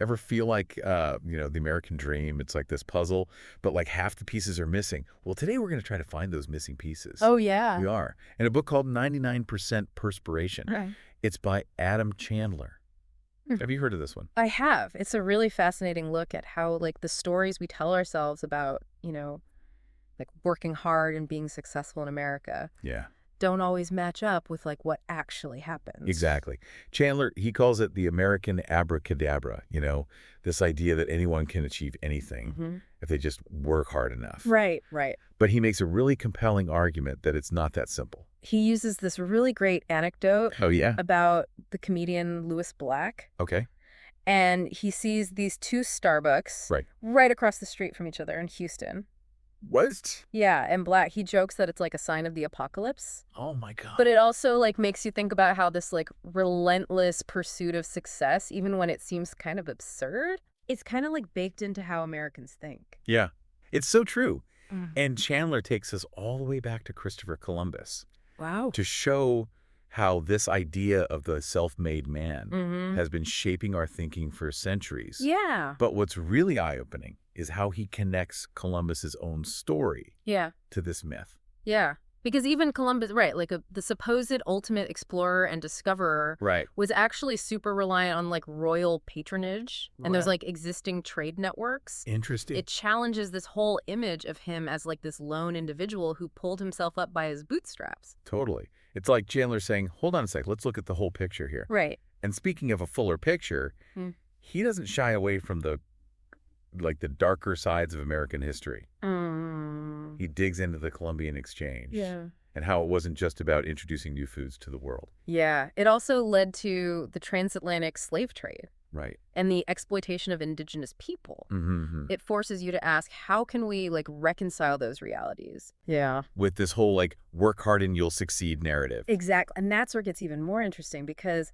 Ever feel like, the American dream, it's like this puzzle, but like half the pieces are missing? Well, today we're going to try to find those missing pieces. Oh, yeah. We are. In a book called 99% Perspiration. Right. It's by Adam Chandler. Have you heard of this one? I have. It's a really fascinating look at how, like, the stories we tell ourselves about, like working hard and being successful in America Yeah. don't always match up with, like, what actually happens. Exactly. Chandler, he calls it the American Abracadabra, this idea that anyone can achieve anything if they just work hard enough. Right, right. But he makes a really compelling argument that it's not that simple. He uses this really great anecdote Oh, yeah? about the comedian Louis Black. Okay. And he sees these two Starbucks right across the street from each other in Houston. What? Yeah, and Black, he jokes that it's like a sign of the apocalypse. Oh, my God. But it also, like, makes you think about how this, like, relentless pursuit of success, even when it seems kind of absurd, it's kind of, like, baked into how Americans think. Yeah, it's so true. And Chandler takes us all the way back to Christopher Columbus. Wow. To show how this idea of the self-made man has been shaping our thinking for centuries. Yeah. But what's really eye-opening is how he connects Columbus's own story to this myth. Yeah. Because even Columbus, like the supposed ultimate explorer and discoverer was actually super reliant on like royal patronage and those like existing trade networks. Interesting. It challenges this whole image of him as like this lone individual who pulled himself up by his bootstraps. Totally. It's like Chandler saying, hold on a sec, let's look at the whole picture here. Right. And speaking of a fuller picture, he doesn't shy away from the darker sides of American history. He digs into the Columbian Exchange and how it wasn't just about introducing new foods to the world. Yeah. It also led to the transatlantic slave trade. Right. And the exploitation of indigenous people. It forces you to ask, how can we like reconcile those realities? Yeah. With this whole like work hard and you'll succeed narrative. Exactly. And that's where it gets even more interesting because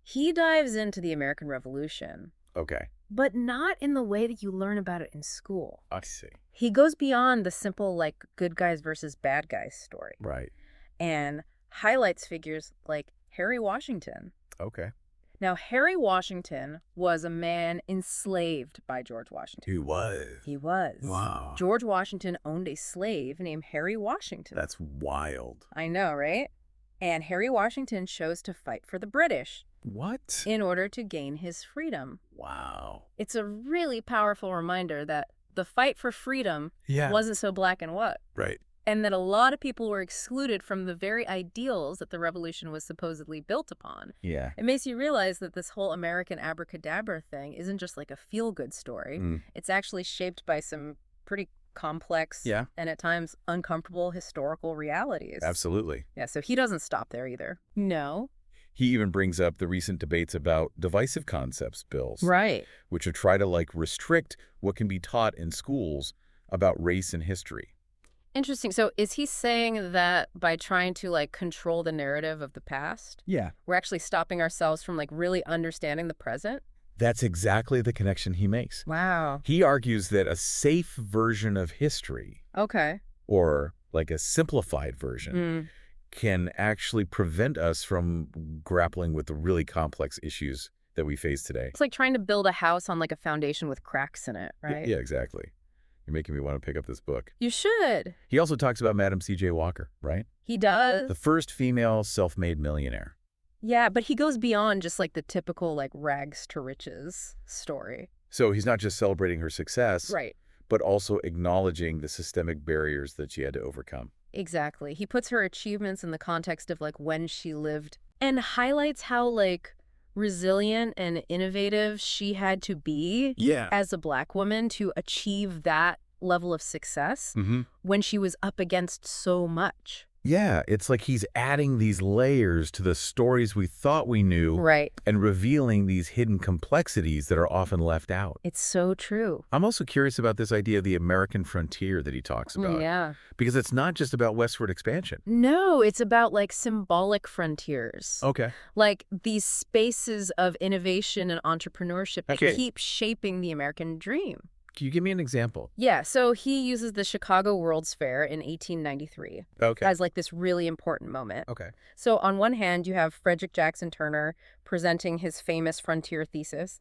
he dives into the American Revolution. Okay. But not in the way that you learn about it in school. I see. He goes beyond the simple like good guys versus bad guys story. Right. And highlights figures like Harry Washington. Okay. Now, Harry Washington was a man enslaved by George Washington. He was. He was. Wow. George Washington owned a slave named Harry Washington. That's wild. I know, right? And Harry Washington chose to fight for the British. What? In order to gain his freedom. Wow. It's a really powerful reminder that the fight for freedom wasn't so black and white. Right. And that a lot of people were excluded from the very ideals that the revolution was supposedly built upon. Yeah. It makes you realize that this whole American abracadabra thing isn't just like a feel-good story. It's actually shaped by some pretty complex and at times uncomfortable historical realities. Absolutely. Yeah, so he doesn't stop there either. No. He even brings up the recent debates about divisive concepts bills. Right. Which would try to like restrict what can be taught in schools about race and history. Interesting. So is he saying that by trying to like control the narrative of the past, we're actually stopping ourselves from like really understanding the present? That's exactly the connection he makes. Wow. He argues that a safe version of history, or like a simplified version, can actually prevent us from grappling with the really complex issues that we face today. It's like trying to build a house on like a foundation with cracks in it, right? Yeah, exactly. You're making me want to pick up this book. You should. He also talks about Madam C.J. Walker, right? He does. The first female self-made millionaire. Yeah, but he goes beyond just like the typical like rags to riches story. So he's not just celebrating her success, right, but also acknowledging the systemic barriers that she had to overcome. Exactly. He puts her achievements in the context of like when she lived and highlights how like resilient and innovative she had to be as a Black woman to achieve that level of success when she was up against so much. Yeah, it's like he's adding these layers to the stories we thought we knew and revealing these hidden complexities that are often left out. It's so true. I'm also curious about this idea of the American frontier that he talks about. Yeah. Because it's not just about westward expansion. No, it's about like symbolic frontiers. Okay. Like these spaces of innovation and entrepreneurship that keep shaping the American dream. Can you give me an example? Yeah, so he uses the Chicago World's Fair in 1893 as like this really important moment. So on one hand, you have Frederick Jackson Turner presenting his famous frontier thesis.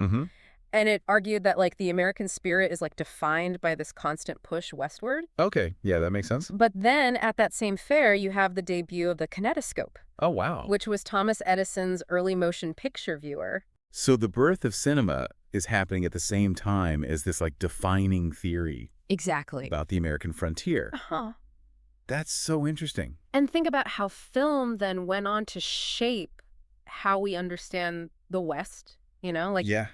And it argued that, like, the American spirit is, like, defined by this constant push westward. Okay, yeah, that makes sense. But then, at that same fair, you have the debut of the kinetoscope. Oh, wow. Which was Thomas Edison's early motion picture viewer. So the birth of cinema is happening at the same time as this, like, defining theory. Exactly. About the American frontier. Uh-huh. That's so interesting. And think about how film then went on to shape how we understand the West, you know? Like, yeah.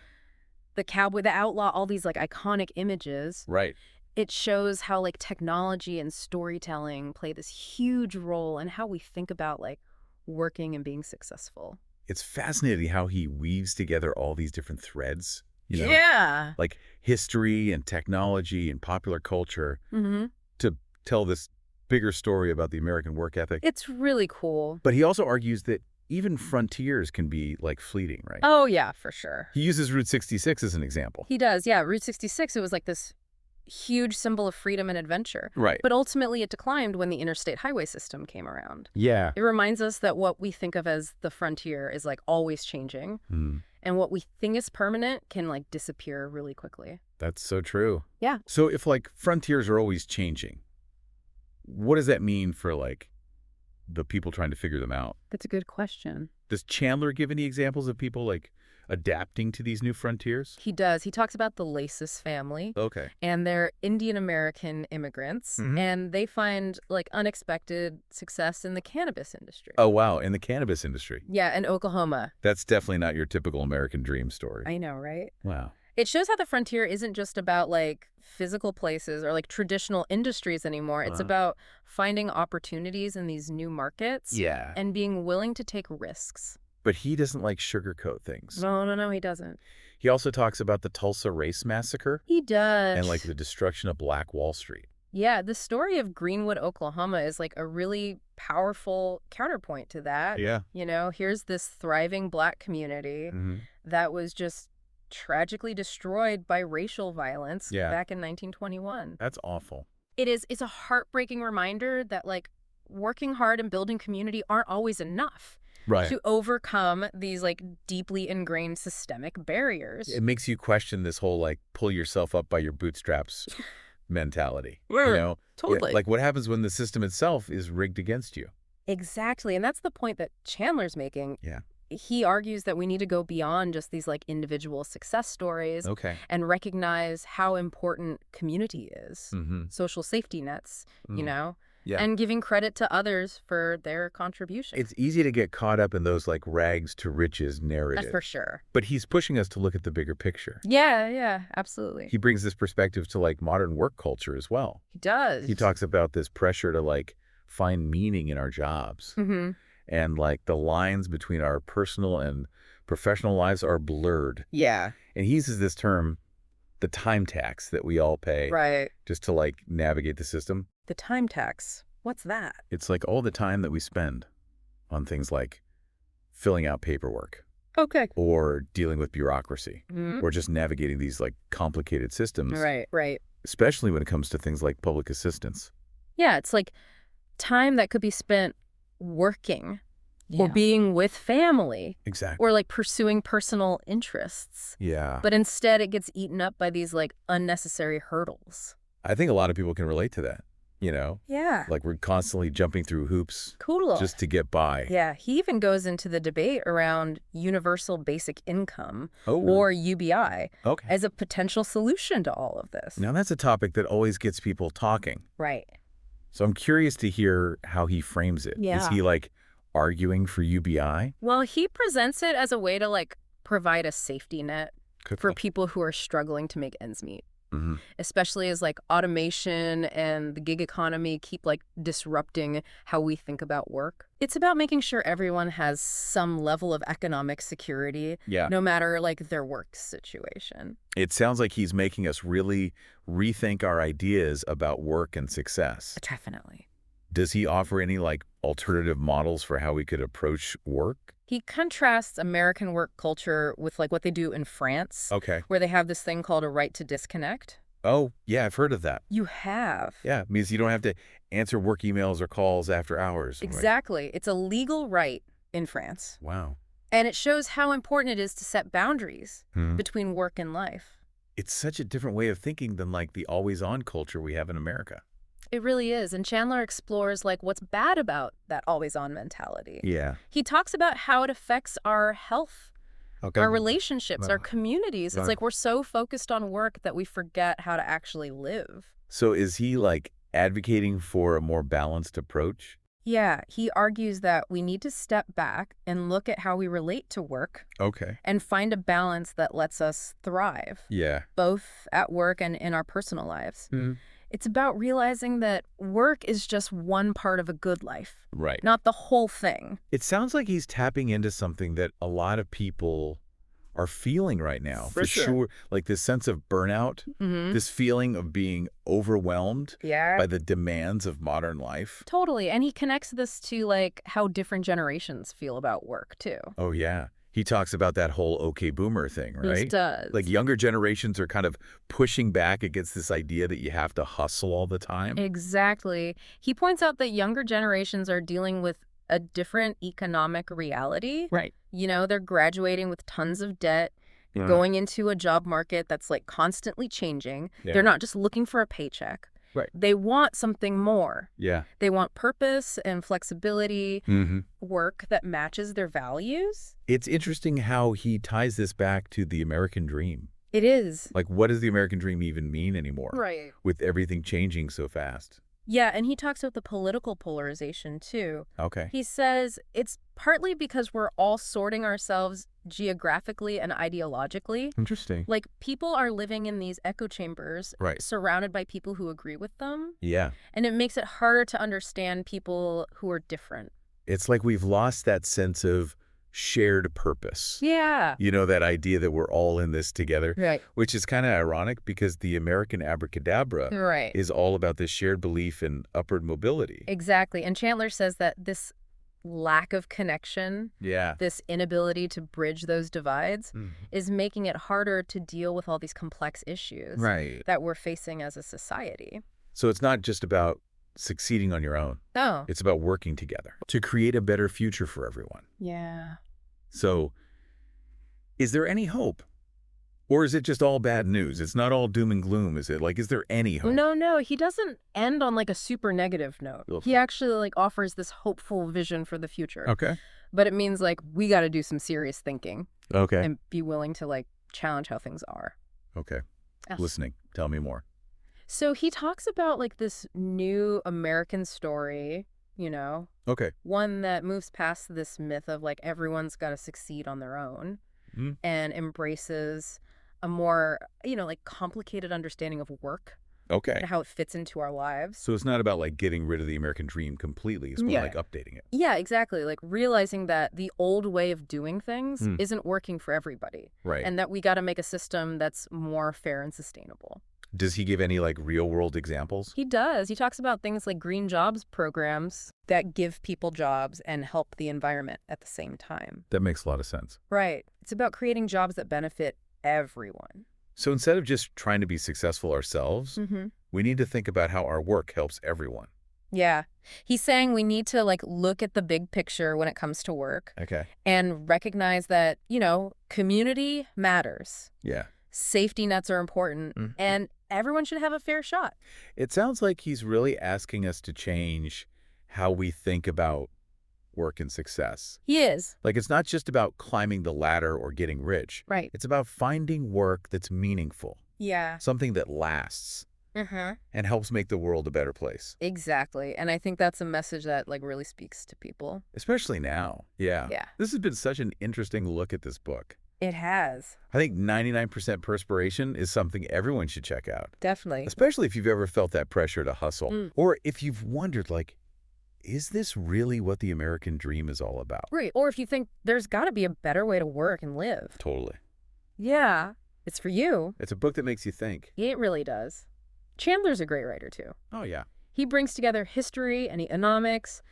The cowboy, the outlaw, all these, like, iconic images. Right. It shows how, like, technology and storytelling play this huge role in how we think about, like, working and being successful. It's fascinating how he weaves together all these different threads, you know? Yeah. Like history and technology and popular culture to tell this bigger story about the American work ethic. It's really cool. But he also argues that even frontiers can be, like, fleeting, right? Oh, yeah, for sure. He uses Route 66 as an example. He does, yeah. Route 66, it was like this huge symbol of freedom and adventure. Right. But ultimately it declined when the interstate highway system came around. Yeah. It reminds us that what we think of as the frontier is, like, always changing. And what we think is permanent can, like, disappear really quickly. That's so true. Yeah. So if, like, frontiers are always changing, what does that mean for, like, the people trying to figure them out? That's a good question. Does Chandler give any examples of people, like, adapting to these new frontiers? He does. He talks about the Laces family. Okay. And they're Indian-American immigrants. And they find, like, unexpected success in the cannabis industry. Oh, wow. In the cannabis industry. Yeah, in Oklahoma. That's definitely not your typical American dream story. I know, right? Wow. It shows how the frontier isn't just about, like, physical places or, like, traditional industries anymore. It's about finding opportunities in these new markets. Yeah. And being willing to take risks. But he doesn't, like, sugarcoat things. No, he doesn't. He also talks about the Tulsa Race Massacre. He does. And, like, the destruction of Black Wall Street. Yeah, the story of Greenwood, Oklahoma is, like, a really powerful counterpoint to that. Yeah. You know, here's this thriving Black community that was just tragically destroyed by racial violence back in 1921. That's awful. It's a heartbreaking reminder that, like, working hard and building community aren't always enough. Right. To overcome these, like, deeply ingrained systemic barriers. It makes you question this whole, like, pull yourself up by your bootstraps mentality. You know? Totally. Like, what happens when the system itself is rigged against you? Exactly. And that's the point that Chandler's making. Yeah. He argues that we need to go beyond just these, like, individual success stories. Okay. And recognize how important community is. Social safety nets, you know? Yeah. And giving credit to others for their contribution. It's easy to get caught up in those, like, rags to riches narrative. For sure. But he's pushing us to look at the bigger picture. Yeah, absolutely. He brings this perspective to, like, modern work culture as well. He does. He talks about this pressure to, like, find meaning in our jobs. And, like, the lines between our personal and professional lives are blurred. Yeah. And he uses this term, the time tax that we all pay. Right. Just to, like, navigate the system. The time tax. What's that? It's like all the time that we spend on things like filling out paperwork. Okay. Or dealing with bureaucracy. Or just navigating these, like, complicated systems. Right. Especially when it comes to things like public assistance. Yeah, it's like time that could be spent working or being with family. Exactly. Or, like, pursuing personal interests. Yeah. But instead it gets eaten up by these, like, unnecessary hurdles. I think a lot of people can relate to that, you know? Yeah. Like, we're constantly jumping through hoops. Cool. Just to get by. Yeah. He even goes into the debate around universal basic income or UBI okay. as a potential solution to all of this. Now, that's a topic that always gets people talking. Right. So I'm curious to hear how he frames it. Yeah. Is he, like, arguing for UBI? Well, he presents it as a way to, like, provide a safety net for people who are struggling to make ends meet. Especially as, like, automation and the gig economy keep, like, disrupting how we think about work. It's about making sure everyone has some level of economic security, no matter, like, their work situation. It sounds like he's making us really rethink our ideas about work and success. Definitely. Does he offer any, like, alternative models for how we could approach work? He contrasts American work culture with, like, what they do in France. Okay. Where they have this thing called a right to disconnect. Oh, yeah, I've heard of that. You have. Yeah, it means you don't have to answer work emails or calls after hours. Exactly. Right? It's a legal right in France. Wow. And it shows how important it is to set boundaries between work and life. It's such a different way of thinking than like the always-on culture we have in America. It really is. And Chandler explores like what's bad about that always-on mentality. Yeah. He talks about how it affects our health, our relationships, our communities. It's like we're so focused on work that we forget how to actually live. So is he like advocating for a more balanced approach? Yeah, he argues that we need to step back and look at how we relate to work. Okay. And find a balance that lets us thrive. Yeah. Both at work and in our personal lives. It's about realizing that work is just one part of a good life. Right. Not the whole thing. It sounds like he's tapping into something that a lot of people are feeling right now. For sure. Like this sense of burnout, this feeling of being overwhelmed by the demands of modern life. Totally. And he connects this to like how different generations feel about work too. Oh, yeah. He talks about that whole okay boomer thing, right? He does. Like younger generations are kind of pushing back against this idea that you have to hustle all the time. Exactly. He points out that younger generations are dealing with a different economic reality. Right. You know, they're graduating with tons of debt, going into a job market that's like constantly changing. Yeah. They're not just looking for a paycheck. Right. They want something more. Yeah. They want purpose and flexibility, work that matches their values. It's interesting how he ties this back to the American dream. It is. Like, what does the American dream even mean anymore? Right. With everything changing so fast. Yeah, and he talks about the political polarization, too. Okay. He says it's partly because we're all sorting ourselves geographically and ideologically. Interesting. Like, people are living in these echo chambers, surrounded by people who agree with them. Yeah. And it makes it harder to understand people who are different. It's like we've lost that sense of shared purpose. Yeah. You know, that idea that we're all in this together. Right. Which is kind of ironic because the American Abracadabra is all about this shared belief in upward mobility. Exactly. And Chandler says that this lack of connection, this inability to bridge those divides, is making it harder to deal with all these complex issues that we're facing as a society. So it's not just about succeeding on your own. No. It's about working together to create a better future for everyone. Yeah. So is there any hope? Or is it just all bad news? It's not all doom and gloom, is it? Like, is there any hope? No. He doesn't end on like a super negative note. He actually like offers this hopeful vision for the future. Okay. But it means like we got to do some serious thinking. Okay. And be willing to like challenge how things are. Okay. Listening. Tell me more. So he talks about like this new American story, you know. Okay. One that moves past this myth of like everyone's got to succeed on their own and embraces a more, you know, like complicated understanding of work. Okay. And how it fits into our lives. So it's not about like getting rid of the American dream completely. It's more like updating it. Yeah, exactly. Like realizing that the old way of doing things isn't working for everybody. Right. And that we got to make a system that's more fair and sustainable. Does he give any like real world examples? He does. He talks about things like green jobs programs that give people jobs and help the environment at the same time. That makes a lot of sense. Right. It's about creating jobs that benefit everyone. So instead of just trying to be successful ourselves, we need to think about how our work helps everyone. Yeah. He's saying we need to like look at the big picture when it comes to work. Okay. And recognize that, you know, community matters. Yeah. Safety nets are important and everyone should have a fair shot. It sounds like he's really asking us to change how we think about work and success. He is. Like, it's not just about climbing the ladder or getting rich. Right. It's about finding work that's meaningful. Yeah. Something that lasts. And helps make the world a better place. Exactly. And I think that's a message that like really speaks to people. Especially now. Yeah. Yeah. This has been such an interesting look at this book. It has. I think 99% Perspiration is something everyone should check out. Definitely. Especially if you've ever felt that pressure to hustle. Or if you've wondered, like, is this really what the American dream is all about? Right. Or if you think there's got to be a better way to work and live. Totally. Yeah. It's for you. It's a book that makes you think. It really does. Chandler's a great writer, too. Oh, yeah. He brings together history and economics,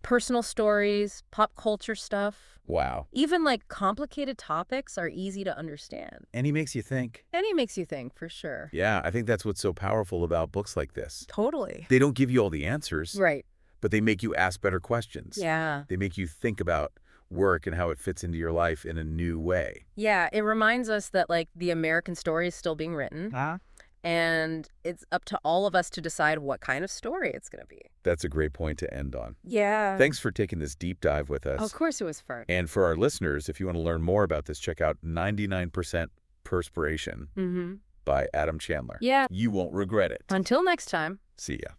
personal stories, pop culture stuff. Wow. Even, like, complicated topics are easy to understand. And he makes you think. And he makes you think, for sure. Yeah, I think that's what's so powerful about books like this. Totally. They don't give you all the answers. Right. But they make you ask better questions. Yeah. They make you think about work and how it fits into your life in a new way. Yeah, it reminds us that, like, the American story is still being written. And it's up to all of us to decide what kind of story it's going to be. That's a great point to end on. Yeah. Thanks for taking this deep dive with us. Of course it was fun. And for our listeners, if you want to learn more about this, check out 99% Perspiration by Adam Chandler. Yeah. You won't regret it. Until next time. See ya.